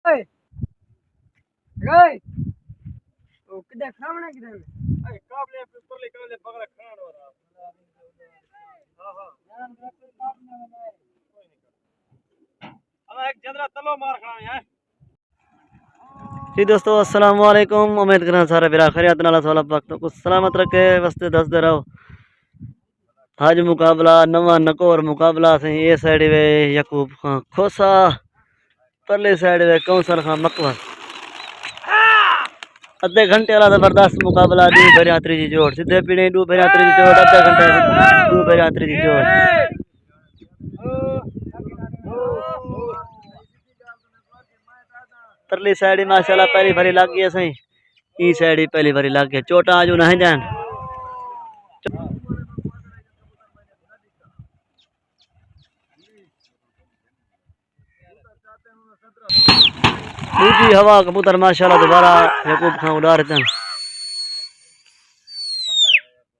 ओए ओए ओ किधर खावना किधर ए काबले ऊपर ले काबले बगल खान हो रहा हां हां ध्यान रख काबले में कोई नहीं अब एक जंदरा तलो मार खड़ा है जी दोस्तों अस्सलाम वालेकुम। उम्मीद करना सारे बिरा खैरियत नाल वाला वक्त कुछ सलामत रखे वास्ते दस दे रहो। आज मुकाबला नवा नकोर मुकाबला से ये साइड वे यकूब खां खोसा परले साइड वे कौंसल खां मकवा अद्धे घंटे वाला जबरदस्त मुकाबला दी भरियात्री जी जोड़ सीधे पीड़े दू भरियात्री जी जोड़ अद्धे घंटे दू भरियात्री जी जोड़ परली साइड माशाल्लाह पहली भरी लग गई सही ई साइड पहली भरी लग गई चोटा आज ना जान दूसरी हवा कबूतर माशाल्लाह दोबारा यकूब खां उड़ार थे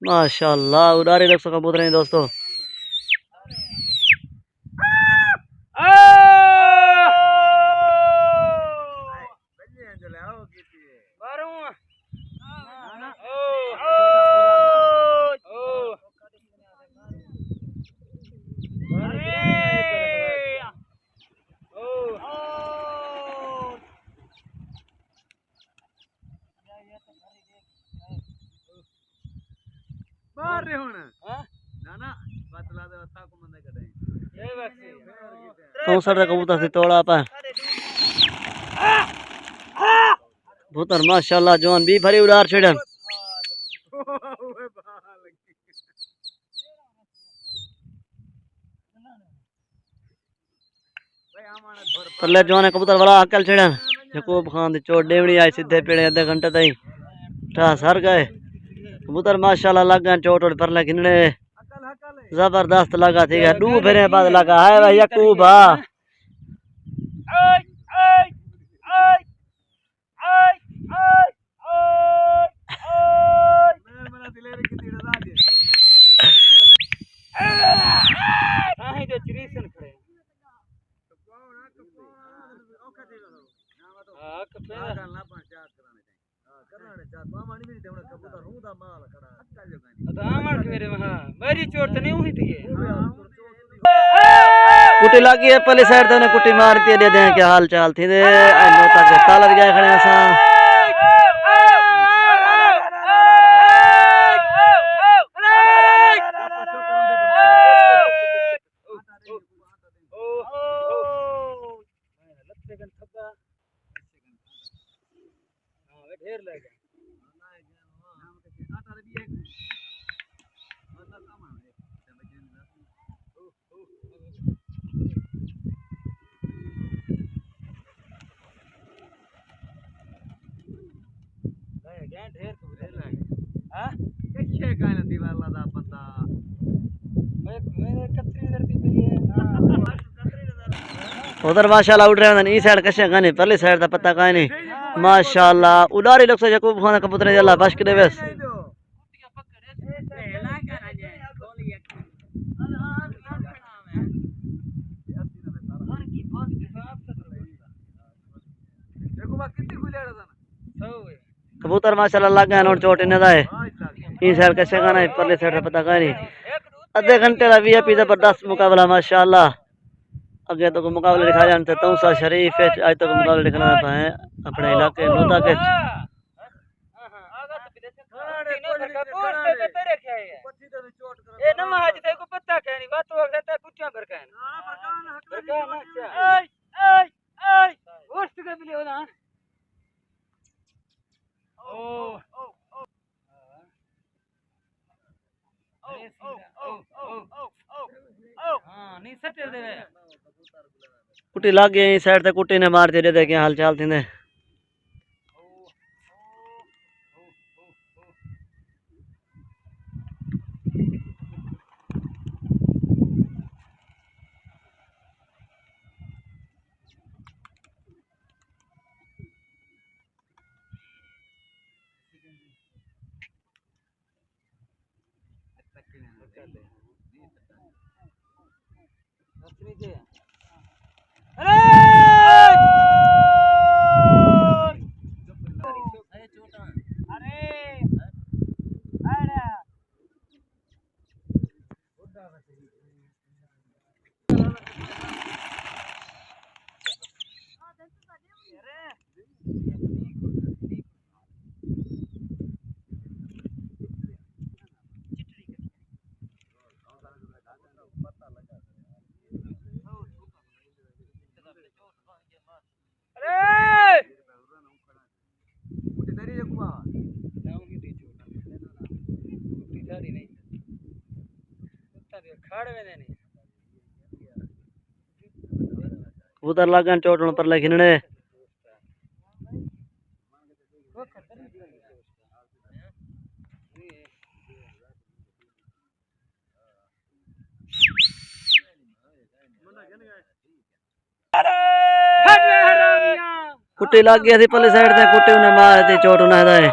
माशाल्लाह उड़ारे रख सको कबूतर नहीं दोस्तों मार रहे हो ना ना बतला दे बता को मंदे कटे ये वैसे कौन सा कबूतर से तोड़ा पर कबूतर माशाल्लाह जवान भी भरी उड़ार छड़न परले जवान कबूतर वाला अकल छड़न यकूब खान दी चोट डेवणी आई सीधे पेड़े आधे घंटे ताई ठा सर गए कबूतर माशाल्लाह लग गए चोट और परले किनने जबरदस्त लगा थी गया दू फेरे बाद लगा है भाई यकूब मेरी चोट नहीं हुई थी कुटी लगी है पहली साइड तो कुटी मारती दे दें क्या हाल चाल थी दे तक तालत गए खड़े सा ढेर लग उधर माशाल्लाह उड़ रहे हैं ई साइड कशे गाने पहले साइड दा पता काई नहीं माशाल्लाह उड़ारी लोग से यकूब खान कबूतर अल्लाह बश के देवेस कबूतर माशाल्लाह लग गए और चोट इन्हें दा है ई साइड कशे गाना परले साइड दा पता काई नहीं आधे घंटे दा वीआईपी जबरदस्त मुकाबला माशाल्लाह अगे तो मुकाबले दिखा जानते तौसा शरीफ है आज तक मुकाबले दिखाना पाए अपने इलाके नोता के ए नवा आज ते को पता कहनी बात हो गया कुटिया कर कहन ए होस्ट के मिले हो ना ओ हां नहीं सटे देवे कुटी लाग गई साइड ते कुटी ने मार दे क्या हाल चाल थी कबूतर लागन चोट पर लेकिन कुट्टी लग गया थी पल्ले साइड ते कुट्टी उन्हें मार दी चोट उन्हें दाए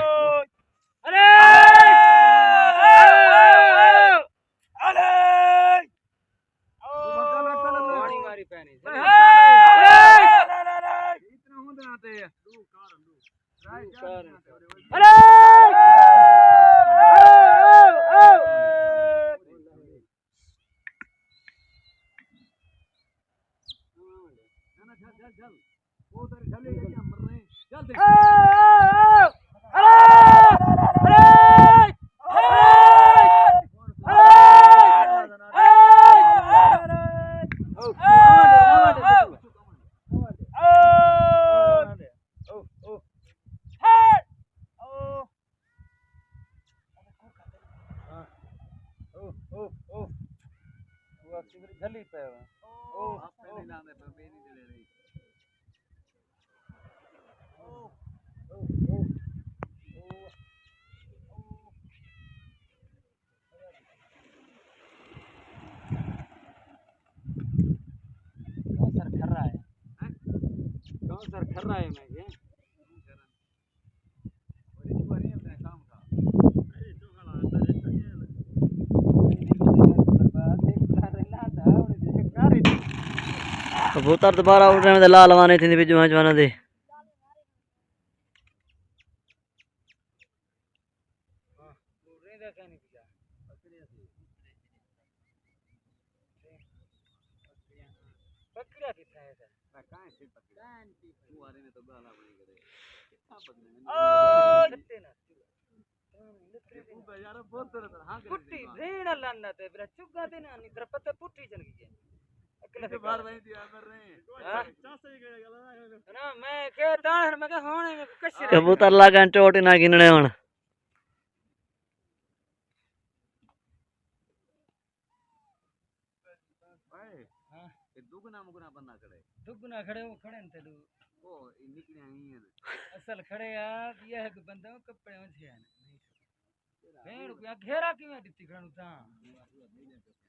कबूतर दोबारा उड़ने में लाल वाने थी बिजू जवाना दे पुट्टी भेड़ लाना ते बिरा चुगा देना नहीं तेरा पत्ता पुट्टी चल गई अकेले से बाहर नहीं दिया कर रहे हैं ना मैं के दाण मैं के होने में कश कबूतर लागन चोट ना गिनने हुन दुगना खड़े वो खड़े न तेलू ओ निकले आई है असल खड़े आ ये है कि बंदा कपड़े में थे भेड़ को घेरा क्यों दित्ती खणु ता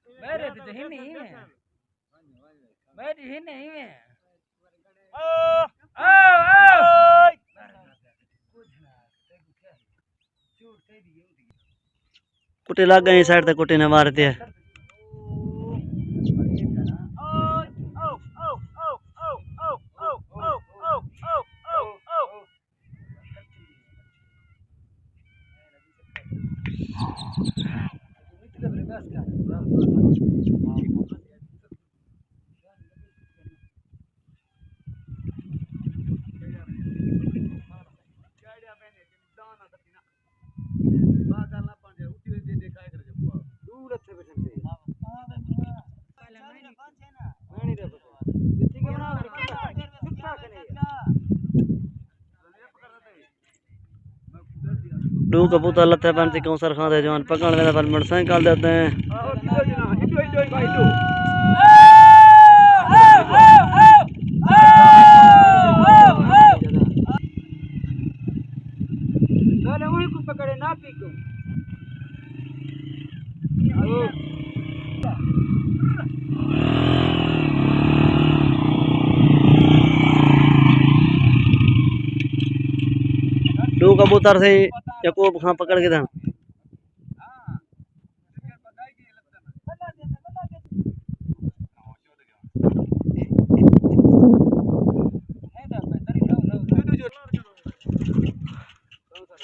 मेरे तो ही नहीं है मेरी ही नहीं है ओ ओ कुछ ना देखो क्या चोट तेरी होगी कुट्टी लग गई साइड ते कुट्टी ने मार दिया दो कबूतर लते बनती कौसर खाते जवान पकड़ लेते पर मोटरसाइकिल देते हैं पकड़े ना पीको दो कबूतर से यकूब खां पकड़ के था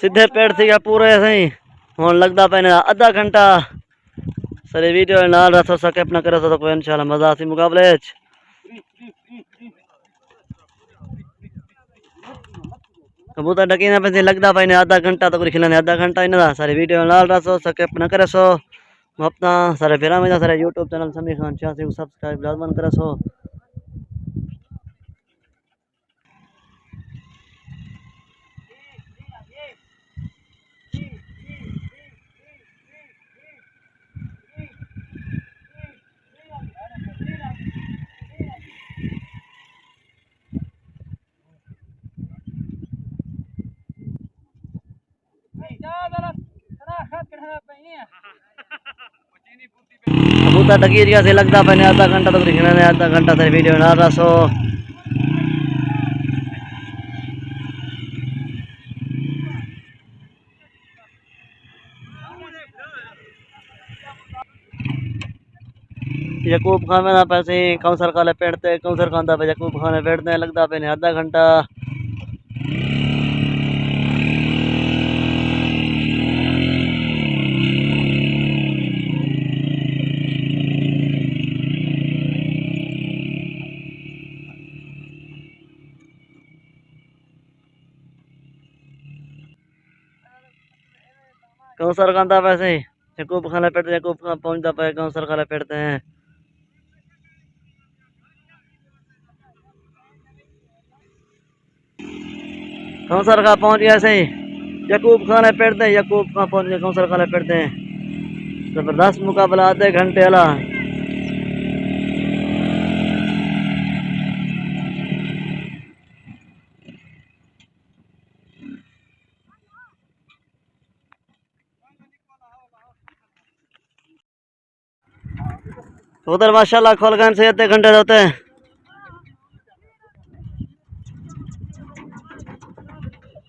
सीधे पेड़ थी पूरे सही हुन लगदा पे आधा घंटा सारे वीडियो नाल रखो सके अपना करे तो कोई इंशाल्लाह मजा आसी मुकाबले कबूतर डकी ना पे लगदा पे आधा घंटा तो खिलाने आधा घंटा इना सारे वीडियो नाल रखो सके अपना करे सो अपना सारे फिरा में सारे यूट्यूब चैनल समीर खान 86 को सब्सक्राइब लाजमन करे सो कबूतर डकीर से लगता पहले आधा घंटा तक दिखना है, आधा घंटा तक वीडियो बना रहा सो यकूब खान में ना पैसे काउंसर का लपेटते काउंसर खानदा पे यकूब खान बैठते लगता पहले आधा घंटा। काउंसर खानदा पैसे यकूब खान लपेटते यकूब खान पहुंचता पे काउंसर का लपेटते हैं। काउंसर का पहुंच गया सही यकूब खान लपेटते यकूब खान पहुंच गया काउंसर का लपेटते हैं। जबरदस्त मुकाबला आधे घंटे वाला। उधर माशाल्लाह खोलगन से आधे घंटे होते हैं।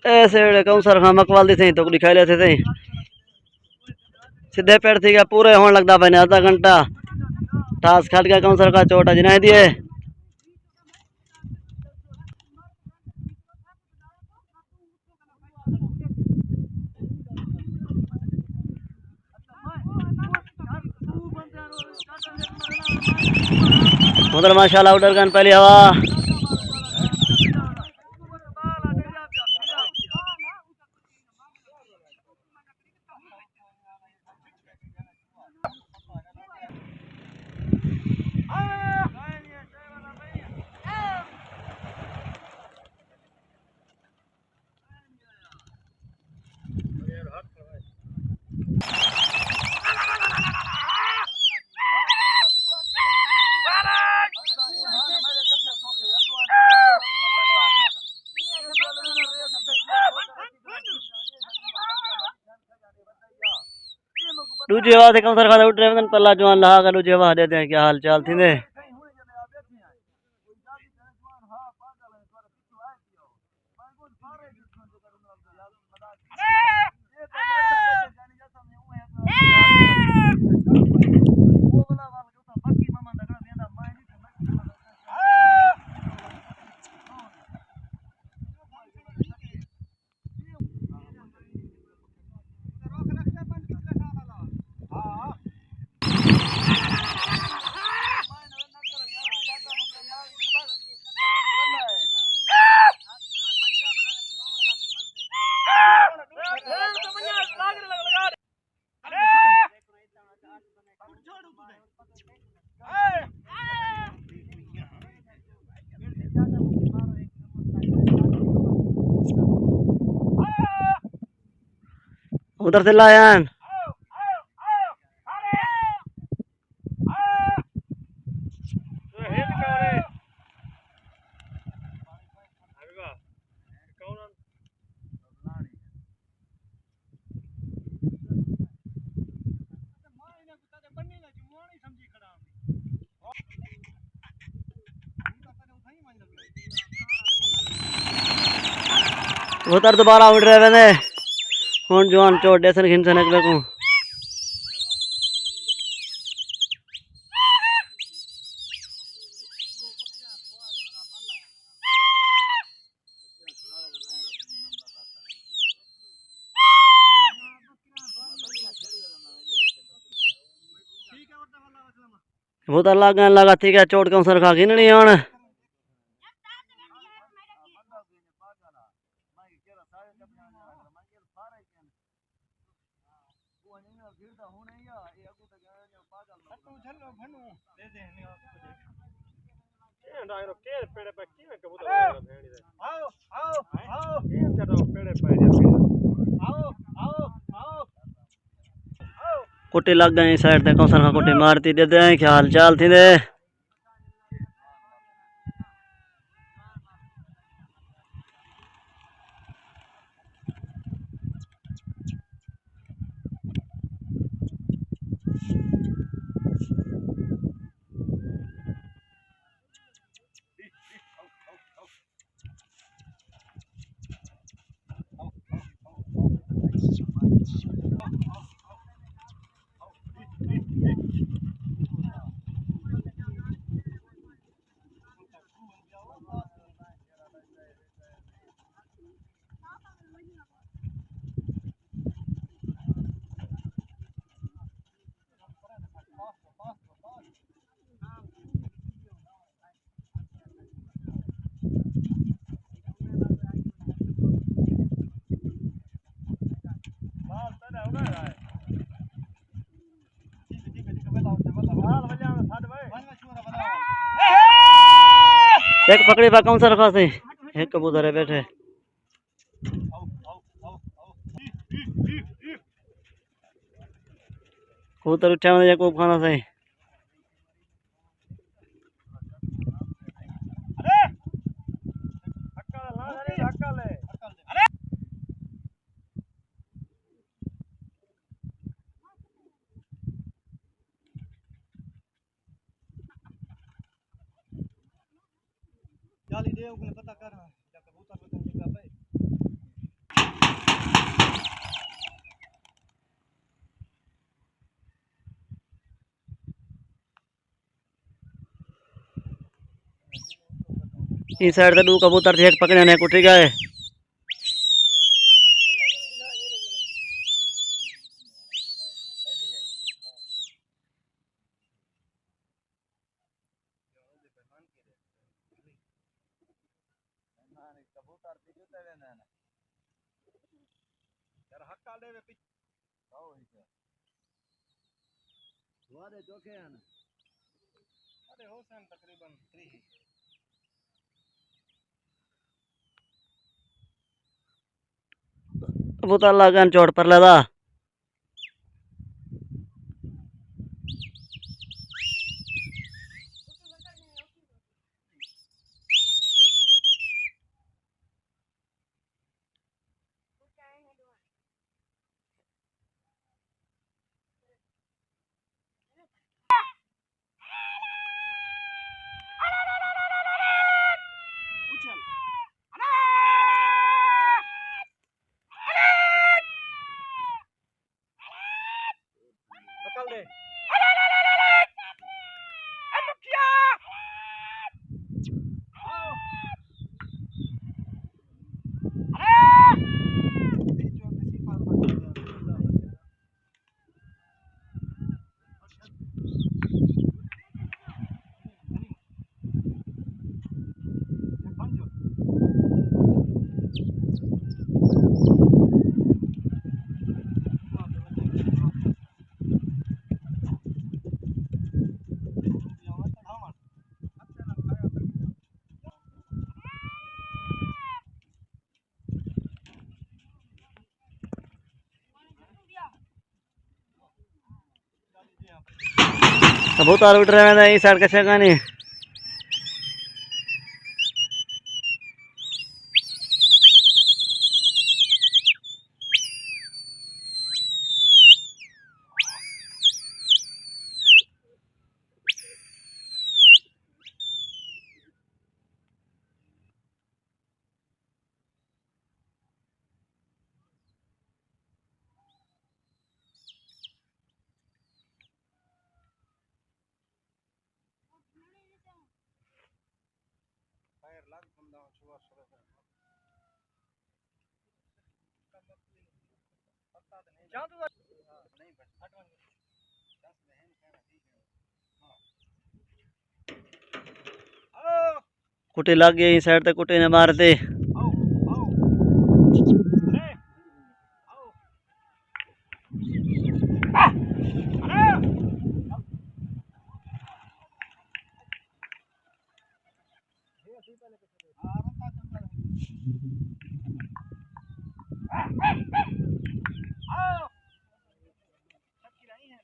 ऐसे काउंसर खान मकवाल दी थी तो लिखाई लेते थे सीधे पेड़ थी क्या पूरे होने लगता भाई आधा घंटा टास खाट गया काउंसर का चोटा जिना दिए। उधर माशाल्लाह उधर गन पहली हवा दूजी हवा से काउंसर खा उठ रहे पल्ला जवान लहा का दूजी हवा देते हैं क्या हाल चाल थी ने। उधर से लायन उधर दोबारा उड़ रहे थे हूँ जवान चोट डेसन खिंचने को बहुत अल्लाह लगा ठीक है चोट काउंसर खा गिन नहीं आने कुट्टी लग गई साइड से कौन सा कुट्टी मारती देते हैं क्या हाल चाल थी दे। एक पकड़ी बा कौन सा रखा से एक कबूतर है बैठे कबूतर उठा में को खाना सही जाली दे उन्हें पता कर कबूतर को जगह पे इस साइड से दो कबूतर थे एक पकड़े ने उठ गए कबूतर भी जुते रहने ना यार हक्का ले वे पिछ आओ ही क्या वादे जोखे हैं ना अरे हो सन तकरीबन 3 कबूतर लगन चोट पर लगा पकड़ ले कबूतर उड़ रहे हैं इस साइड कैसे गानी फायर लाग बंदा छुआ शुरू कर पता नहीं जा तू नहीं बस हटवा 10 बहन कहना ठीक है आओ कुटी लग गई इस साइड तक कुटी ने मार दे आओ आओ अरे आओ अरे ये सी पहले हां रता चंदा आओ सबकी नहीं है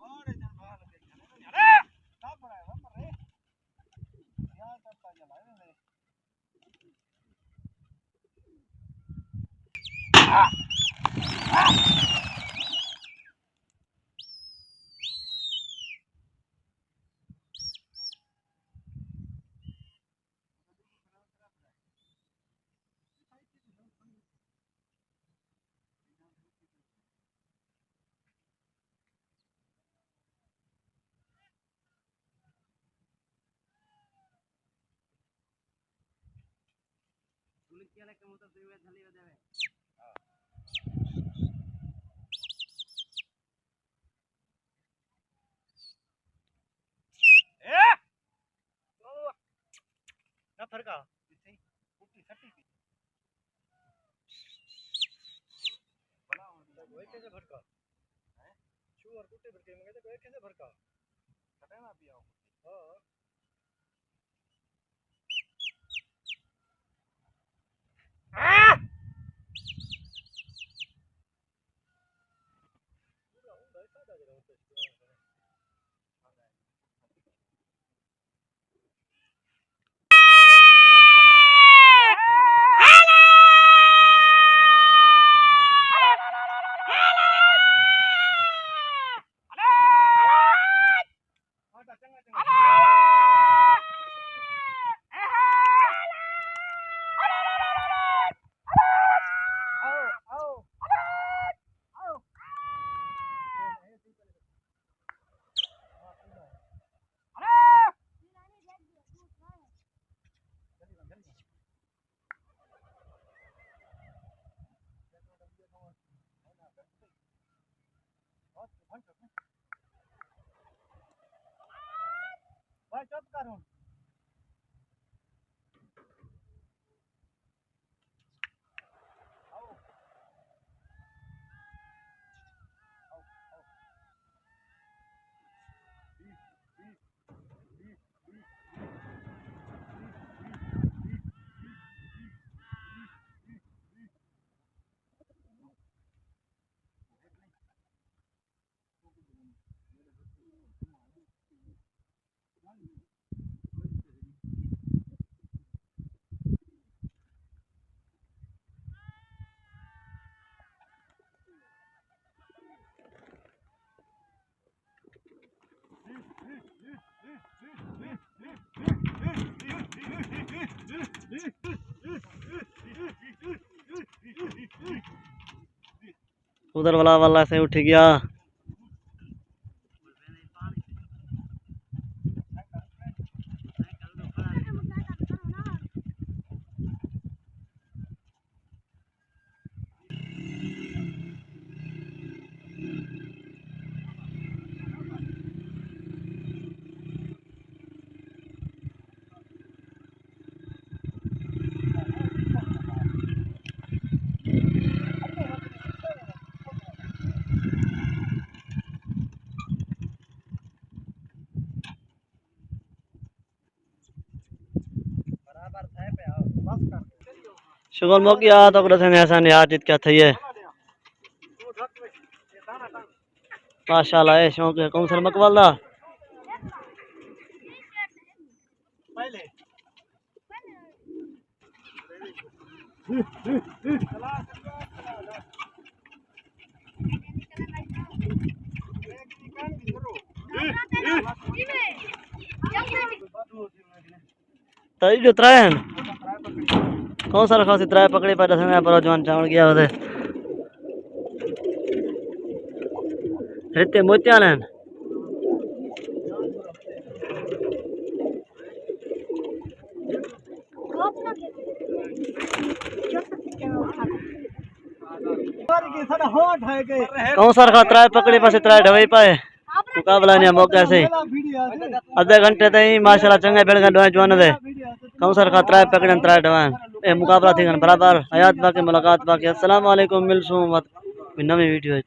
और जन बाहर देख अरे का पड़ा है मर रे यहां तक चला है ए ना भड़का इसे कुट्टी सट्टी थी बना वो कैसे भड़का है शू और कुट्टी भड़के में कहते कैसे भड़का कटाना भी आओ हां भाई चुप करो उधर वाला वाला से उठ गया। शुगर मो गया तो रसे में ऐसा नहीं हाथ क्या थी है माशाल्लाह है शौक है कौन सर मकवाला पहले तो जो त्रायन कौन सा रखा त्राय पकड़े पर दस में पर जवान चावल गया होते रिते मोतियान कौन सा रखा त्राय पकड़े पास त्राय ढवाई पाए मुकाबला ने मौका से आधे घंटे तई माशाल्लाह चंगे बेड़ का जवान दे कौन सा रखा त्राय पकड़न त्राय ढवान ए मुकाबला थी बराबर हयात बाकी मुलाकात बाकी अस्सलाम वालेकुम मिलसूं नवी वीडियो